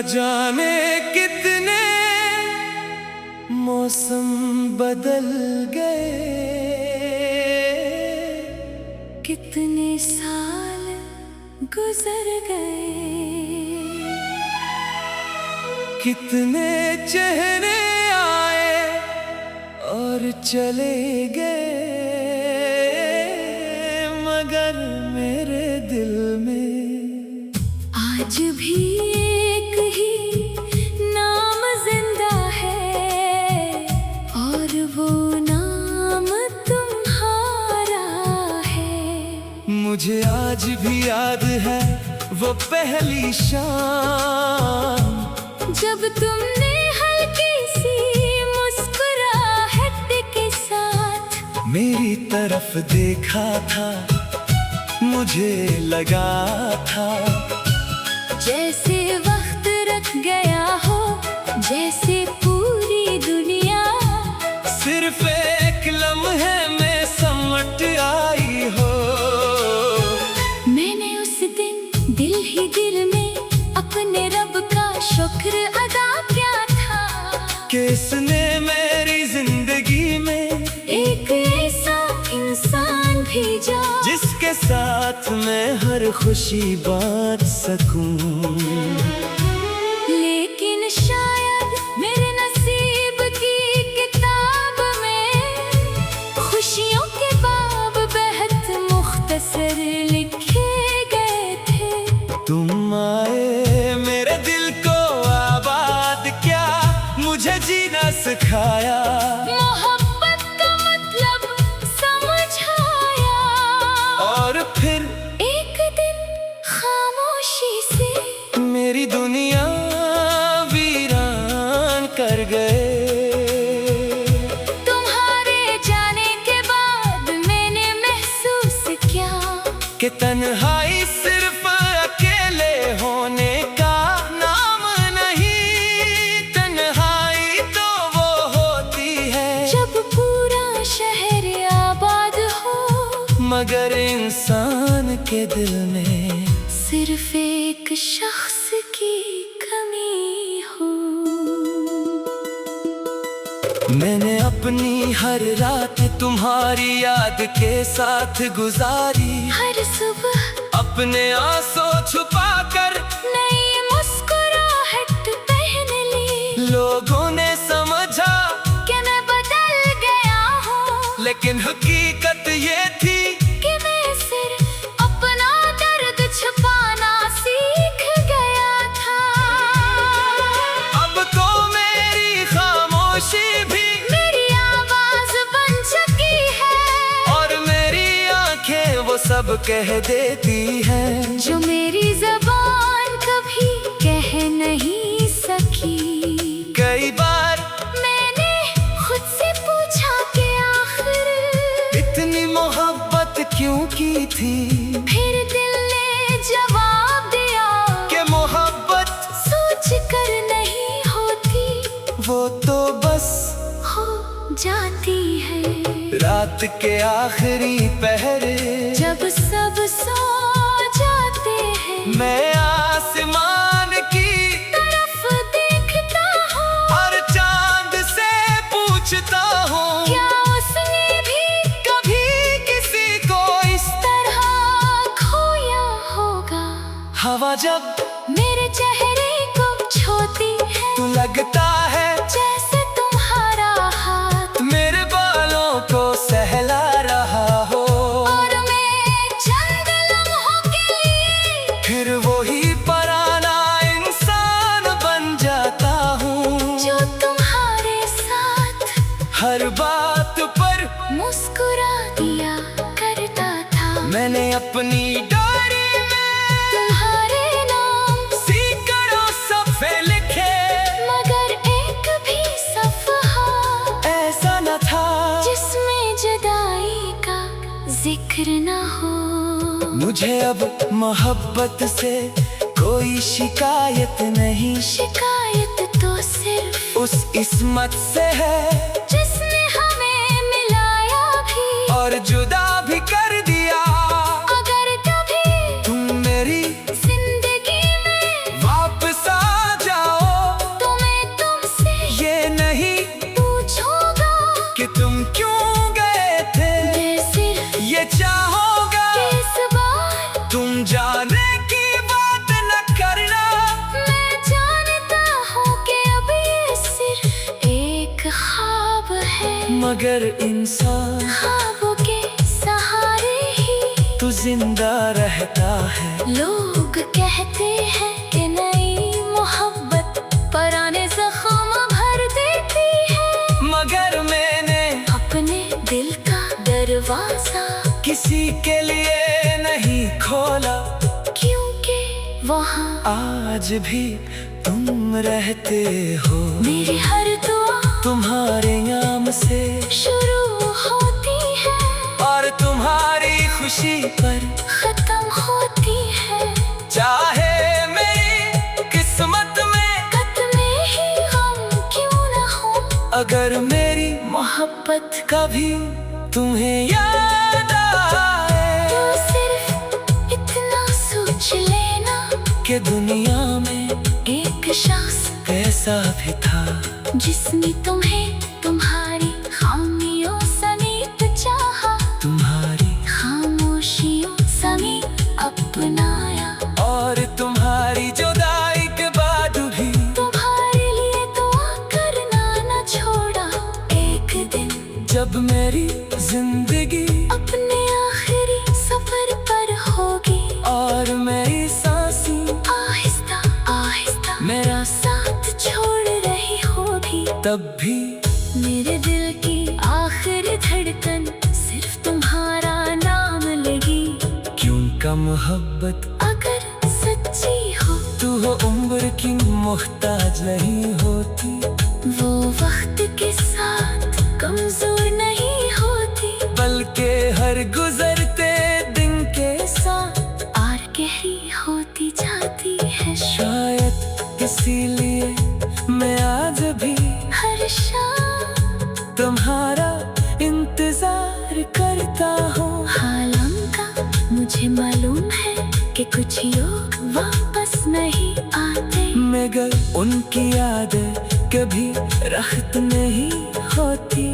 जाने कितने मौसम बदल गए, कितने साल गुजर गए, कितने चेहरे आए और चले गए, मगर मेरे दिल में आज भी एक ही नाम जिंदा है, और वो नाम तुम्हारा है। मुझे आज भी याद है वो पहली शाम, जब तुमने हल्की सी मुस्कुराहट के साथ मेरी तरफ देखा था। मुझे लगा था जैसे वक्त रख गया हो, जैसे पूरी दुनिया सिर्फ एक लम्हे में समट आई हो। मैंने उस दिन दिल ही दिल में अपने रब का शुक्र अदा किया था कि इसने मेरी जिंदगी में एक ऐसा इंसान भेजा जिसके साथ मैं हर खुशी बांट सकूं। लेकिन शायद मेरे नसीब की किताब में खुशियों के बाब बेहद मुख्तसर लिखे गए थे। तुम आए मेरे दिल को आबाद क्या, मुझे जीना सिखाया, मोहब्बत का मतलब समझाया। और फिर एक दिन खामोशी से मेरी दुनिया वीरान कर गए। तुम्हारे जाने के बाद मैंने महसूस किया कि तन्हाई सिर्फ अकेले होने का नाम नहीं, तन्हाई तो वो होती है जब पूरा शहर आबाद हो, मगर इंसान के दिल में सिर्फ एक शख्स की कमी हो। मैंने अपनी हर रात तुम्हारी याद के साथ गुजारी, हर सुबह अपने आंसू छुपा कर नई मुस्कुराहट पहन ली। लोगों ने समझा कि मैं बदल गया हूँ, लेकिन हकीकत ये थी कि मैं सिर्फ अपना दर्द छुपाना सीख गया था। अब तो मेरी खामोशी भी मेरी आवाज बन चुकी है, और मेरी आंखें वो सब कह देती हैं जो मेरी ज़बान कभी कह नहीं सकी। कई बार मैंने खुद से पूछा कि आखिर इतनी मोहब्बत क्यों की थी, फिर दिल ने जवाब दिया कि मोहब्बत सोच कर नहीं होती, वो तो बस हो जाती है। रात के आखिरी पहरे जब सब सो जाते हैं, मैं आसमान की तरफ देखता हूँ, और चांद से पूछता हूँ क्या उसने भी कभी किसी को इस तरह खोया होगा। हवा जब मेरे चेहरे को छूती है, तू लगता है जैसे तुम्हारा हाथ मेरे बालों को सहला रहा हो, और मैं चंद लम्हों के लिए फिर वही पुराना इंसान बन जाता हूँ जो तुम्हारे साथ हर बात पर मुस्कुरा दिया करता था। मैंने अपनी डायरी में तुम्हारे नाम सैकड़ों सफ़े लिखे, मगर एक भी सफ़हा ऐसा न था जिसमें जुदाई का जिक्र न हो। मुझे अब मोहब्बत से कोई शिकायत नहीं, शिकायत तो सिर्फ उस किस्मत से है जिसने हमें मिलाया भी और जुदा भी कर दिया। अगर कभी तुम मेरी जिंदगी में वापस आ जा क्यों गए थे, मैं सिर्फ ये चाहूंगा इस बार तुम जाने की बात न करना। मैं जानता हूँ कि अब ये सिर्फ एक ख्वाब है, मगर इंसान ख्वाबों के सहारे ही तू जिंदा रहता है। लोग कहते हैं कि नई मोहब्बत पुराने जख्म भर देती है, मगर मैंने अपने दिल का दरवाजा किसी के लिए नहीं खोला, क्योंकि वहाँ आज भी तुम रहते हो। मेरी हर दुआ तुम्हारे नाम से शुरू होती है और तुम्हारी खुशी पर खत्म होती है। चाहे मेरी किस्मत में कत में ही गम क्यों न हो, अगर मेरी मोहब्बत कभी तुम्हें याद आए तो सिर्फ इतना सोच लेना कि दुनिया में एक शख्स कैसा भी था, जिसने तुम्हें तुम्हारी खामियों समेत चाहा, तुम्हारी खामोशियों समेत अपनाया, और तुम्हारी जुदाई के बाद भी तुम्हारे लिए दुआ करना न छोड़ा। एक दिन जब मेरी जिंदगी अपने आखिरी सफर पर होगी और मेरी सांसें आहिस्ता आहिस्ता मेरा साथ छोड़ रही होगी, तब भी मेरे दिल की आखिरी धड़कन सिर्फ तुम्हारा नाम लेगी। क्यों का मोहब्बत अगर सच्ची हो तू हो उम्र की मोहताज नहीं होती, वो वक्त के साथ कमजोर नहीं होती, बल्कि हर गुजरते दिन के साथ और गहरी होती जाती है। शायद इसीलिए मैं आज भी हर शाम तुम्हारा इंतजार करता हूँ। हालां का मुझे मालूम है कि कुछ लोग वापस नहीं आते, मगर उनकी यादें कभी राहत नहीं होती।